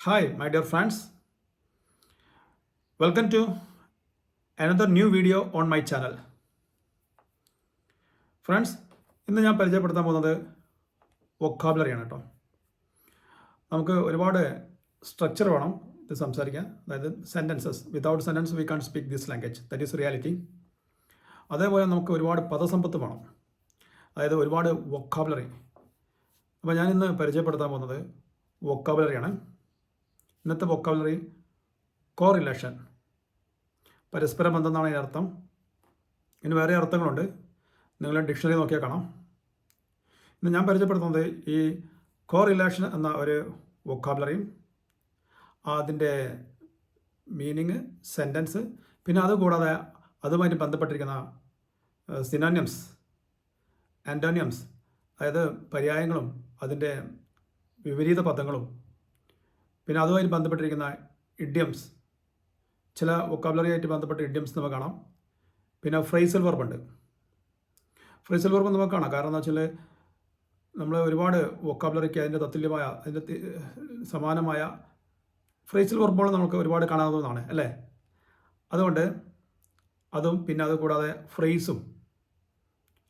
Hi, my dear friends. Welcome to another new video on my channel. Friends, ഇന്ന് ഞാൻ പരിചയപ്പെടുത്താൻ പോകുന്നത് വൊക്കാബുലറിയാണ് കേട്ടോ. നമുക്ക് ഒരുപാട് സ്ട്രക്ചർ വേണം ഇത് സംസാരിക്കാൻ. അതായത് sentences, without sentence we can speak this language, that is reality. അതേപോലെ നമുക്ക് ഒരുപാട് പദസമ്പത്ത് വേണം, അതായത് ഒരുപാട് വൊക്കാബുലറി. അപ്പോൾ ഞാനിന്ന് പരിചയപ്പെടുത്താൻ പോകുന്നത് വൊക്കാബുലറിയാണ്. ഇന്നത്തെ വൊക്കാബുലറി കോറിലേഷൻ, പരസ്പര ബന്ധം എന്നാണ് അതിനർത്ഥം. ഇനി വേറെ അർത്ഥങ്ങളുണ്ട്, നിങ്ങൾ ഡിക്ഷണറി നോക്കിയാൽ കാണാം. ഇന്ന് ഞാൻ പരിചയപ്പെടുത്തുന്നത് ഈ കോറിലേഷൻ എന്ന ഒരു വൊക്കാബുലറിയും അതിൻ്റെ മീനിങ്, സെൻറ്റൻസ്, പിന്നെ അതുകൂടാതെ അതുമായിട്ട് ബന്ധപ്പെട്ടിരിക്കുന്ന സിനോണിംസ്, ആൻറ്റോണിയംസ്, അതായത് പര്യായങ്ങളും അതിൻ്റെ വിപരീത പദങ്ങളും, പിന്നെ അതുമായി ബന്ധപ്പെട്ടിരിക്കുന്ന ഇഡിയംസ്, ചില വൊക്കാബുലറി ആയിട്ട് ബന്ധപ്പെട്ട ഇഡിയംസ് നമുക്ക് കാണാം. പിന്നെ ഫ്രേസൽ വെർബുണ്ട്. ഫ്രേസൽ വെർബ് നമുക്ക് കാണാം. കാരണം എന്താ വെച്ചാൽ നമ്മൾ ഒരുപാട് വൊക്കാബുലറിക്ക് അതിൻ്റെ തത്തുല്യമായ, അതിൻ്റെ സമാനമായ ഫ്രേസൽ വെർബുകൾ നമുക്ക് ഒരുപാട് കാണാവുന്നതാണ് അല്ലേ. അതുകൊണ്ട് അതും പിന്നെ അതുകൂടാതെ ഫ്രേസും,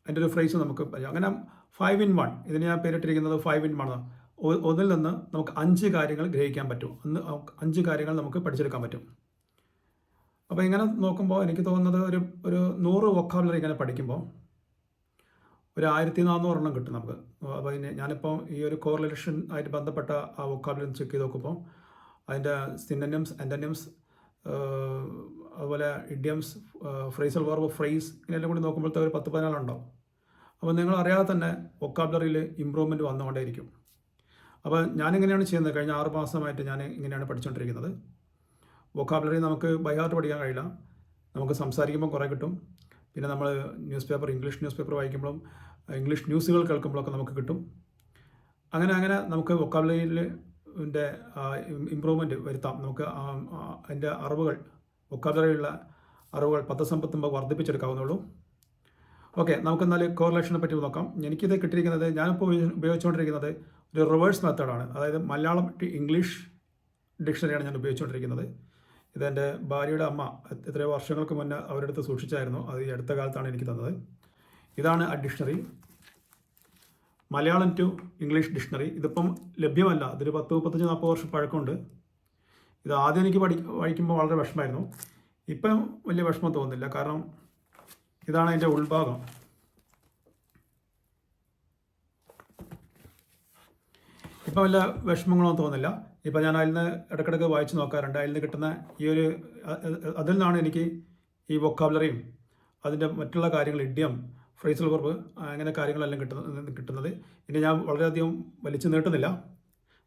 അതിൻ്റെ ഒരു ഫ്രേസും നമുക്ക് അങ്ങനെ 5 in 1. ഇതിന് ഞാൻ പേരിട്ടിരിക്കുന്നത് 5 in 1. ഒന്നിൽ നിന്ന് നമുക്ക് 5 കാര്യങ്ങൾ ഗ്രഹിക്കാൻ പറ്റും. 5 കാര്യങ്ങൾ നമുക്ക് പഠിച്ചെടുക്കാൻ പറ്റും. അപ്പോൾ ഇങ്ങനെ നോക്കുമ്പോൾ എനിക്ക് തോന്നുന്നത് ഒരു 100 വൊക്കാബുലറി ഇങ്ങനെ പഠിക്കുമ്പോൾ ഒരു 1400 എണ്ണം കിട്ടും നമുക്ക്. അപ്പോൾ ഞാനിപ്പോൾ ഈ ഒരു കോറിലേഷൻ ആയിട്ട് ബന്ധപ്പെട്ട ആ വൊക്കാബുലറി ചെക്ക് ചെയ്ത് നോക്കുമ്പോൾ അതിൻ്റെ സിനോണിംസ്, ആൻറ്റോണിംസ്, അതുപോലെ ഇഡിയംസ്, ഫ്രേസൽ വെർബ്, ഫ്രേസ്, ഇങ്ങനെയെല്ലാം കൂടി നോക്കുമ്പോഴത്തെ ഒരു 10-14 ഉണ്ടാവും. അപ്പോൾ നിങ്ങൾ അറിയാതെ തന്നെ വൊക്കാബുലറിയിൽ ഇമ്പ്രൂവ്മെൻറ്റ് വന്നുകൊണ്ടേയിരിക്കും. അപ്പോൾ ഞാനിങ്ങനെയാണ് ചെയ്യുന്നത്. കഴിഞ്ഞ 6 മാസമായിട്ട് ഞാൻ ഇങ്ങനെയാണ് പഠിച്ചുകൊണ്ടിരിക്കുന്നത്. വൊക്കാബുലറി നമുക്ക് ബൈ ഹാർട്ട് പഠിക്കാൻ കഴിയില്ല, നമുക്ക് സംസാരിക്കുമ്പോൾ കുറേ കിട്ടും. പിന്നെ നമ്മൾ news paper, English news paper വായിക്കുമ്പോഴും ഇംഗ്ലീഷ് ന്യൂസുകൾ കേൾക്കുമ്പോഴൊക്കെ നമുക്ക് കിട്ടും. അങ്ങനെ നമുക്ക് വൊക്കാബുലറിയിൽ ഇമ്പ്രൂവ്മെൻറ്റ് വരുത്താം. നമുക്ക് അതിൻ്റെ അറിവുകൾ, വൊക്കാബുലറിയുള്ള അറിവുകൾ, പദസമ്പത്ത് നമുക്ക് വർദ്ധിപ്പിച്ചെടുക്കാവുന്നുള്ളൂ. ഓക്കെ, നമുക്കെന്നാൽ കോറിലേഷനെ പറ്റി നോക്കാം. എനിക്കിത് കിട്ടിയിരിക്കുന്നത്, ഞാനിപ്പോൾ ഉപയോഗിച്ചുകൊണ്ടിരിക്കുന്നത് ഒരു റിവേഴ്സ് മെത്തേഡാണ്. അതായത് മലയാളം ടു ഇംഗ്ലീഷ് ഡിക്ഷണറിയാണ് ഞാൻ ഉപയോഗിച്ചുകൊണ്ടിരിക്കുന്നത്. ഇതെൻ്റെ ഭാര്യയുടെ അമ്മ എത്രയോ വർഷങ്ങൾക്ക് മുന്നേ അവരുടെ അടുത്ത് സൂക്ഷിച്ചായിരുന്നു. അത് ഈ അടുത്ത കാലത്താണ് എനിക്ക് തന്നത്. ഇതാണ് ആ dictionary, Malayalam to English dictionary. ഇതിപ്പം ലഭ്യമല്ല, ഇതൊരു 10-35-40 വർഷം പഴക്കമുണ്ട്. ഇത് ആദ്യം എനിക്ക് വായിക്കുമ്പോൾ വളരെ വിഷമമായിരുന്നു. ഇപ്പം വലിയ വിഷമം തോന്നുന്നില്ല, കാരണം ഇതാണ് അതിൻ്റെ ഉൾഭാഗം. ഇപ്പം വല്ല വിഷമങ്ങളൊന്നും തോന്നുന്നില്ല. ഇപ്പം ഞാൻ അതിൽ നിന്ന് ഇടയ്ക്കിടയ്ക്ക് വായിച്ച് നോക്കാറുണ്ട്. അതിൽ നിന്ന് കിട്ടുന്ന അതിൽ നിന്നാണ് എനിക്ക് ഈ വൊക്കാബുലറിയും അതിൻ്റെ മറ്റുള്ള കാര്യങ്ങൾ, ഇഡിയം, ഫ്രേസൽ വെർബ്, അങ്ങനെ കാര്യങ്ങളെല്ലാം കിട്ടുന്നത്. ഇനി ഞാൻ വളരെയധികം വലിച്ചു നീട്ടുന്നില്ല,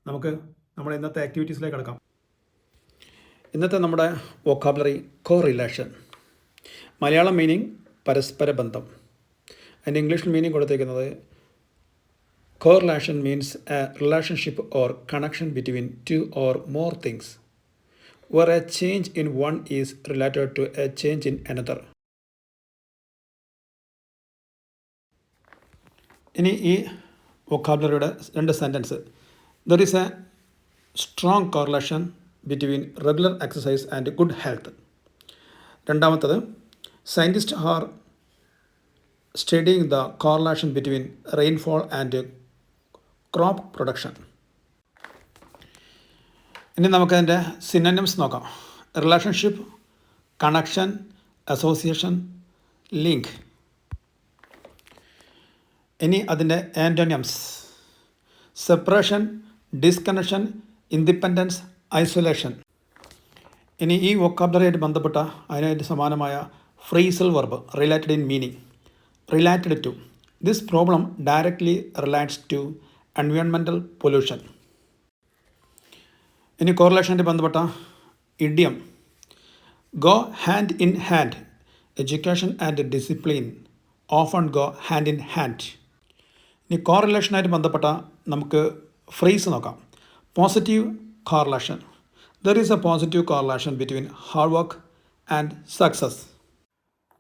നമുക്ക് നമ്മുടെ ഇന്നത്തെ ആക്ടിവിറ്റീസിലേക്ക് കിടക്കാം. ഇന്നത്തെ നമ്മുടെ വൊക്കാബുലറി കോറിലേഷൻ. മലയാളം മീനിങ് പരസ്പര ബന്ധം. അതിൻ്റെ ഇംഗ്ലീഷിൽ മീനിങ് കൊടുത്തേക്കുന്നത് correlation means a relationship or connection between two or more things, where a change in one is related to a change in another. ഇനി ഈ വൊക്കാബുലറിയുടെ 2 sentences. There is a strong correlation between regular exercise and good health. രണ്ടാമത്തത്, scientist are studying the correlation between rainfall and crop production. ഇനി നമുക്കതിൻ്റെ synonyms നോക്കാം. Relationship, connection, association, link. ഇനി അതിൻ്റെ antonyms: separation, disconnection, independence, isolation. ഇനി ഈ വൊക്കാബുലറിയായിട്ട് ബന്ധപ്പെട്ട അതിനായിട്ട് സമാനമായ phrasal verb, related in meaning, related to. This problem directly relates to environmental pollution. ഇനി കോറിലേഷനായിട്ട് ബന്ധപ്പെട്ട idiom: go hand in hand, education and discipline often go hand in hand. ഇനി കോറിലേഷനായിട്ട് ബന്ധപ്പെട്ട നമുക്ക് ഫ്രേസ് നോക്കാം. Positive correlation: there is A positive correlation between hard work and success.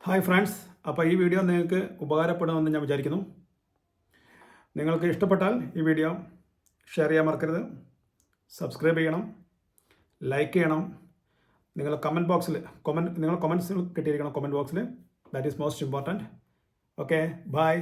Hi friends, അപ്പോൾ ഈ വീഡിയോ നിങ്ങൾക്ക് ഉപകാരപ്പെടുമെന്ന് ഞാൻ വിചാരിക്കുന്നു. നിങ്ങൾക്ക് ഇഷ്ടപ്പെട്ടാൽ ഈ വീഡിയോ ഷെയർ ചെയ്യാൻ മറക്കരുത്, സബ്സ്ക്രൈബ് ചെയ്യണം, ലൈക്ക് ചെയ്യണം. നിങ്ങൾ കമൻറ്റ് ബോക്സിൽ നിങ്ങൾ കമൻറ്റ്സ് കിട്ടിയിരിക്കണം കമൻറ്റ് ബോക്സിൽ. That is most important. Okay, by.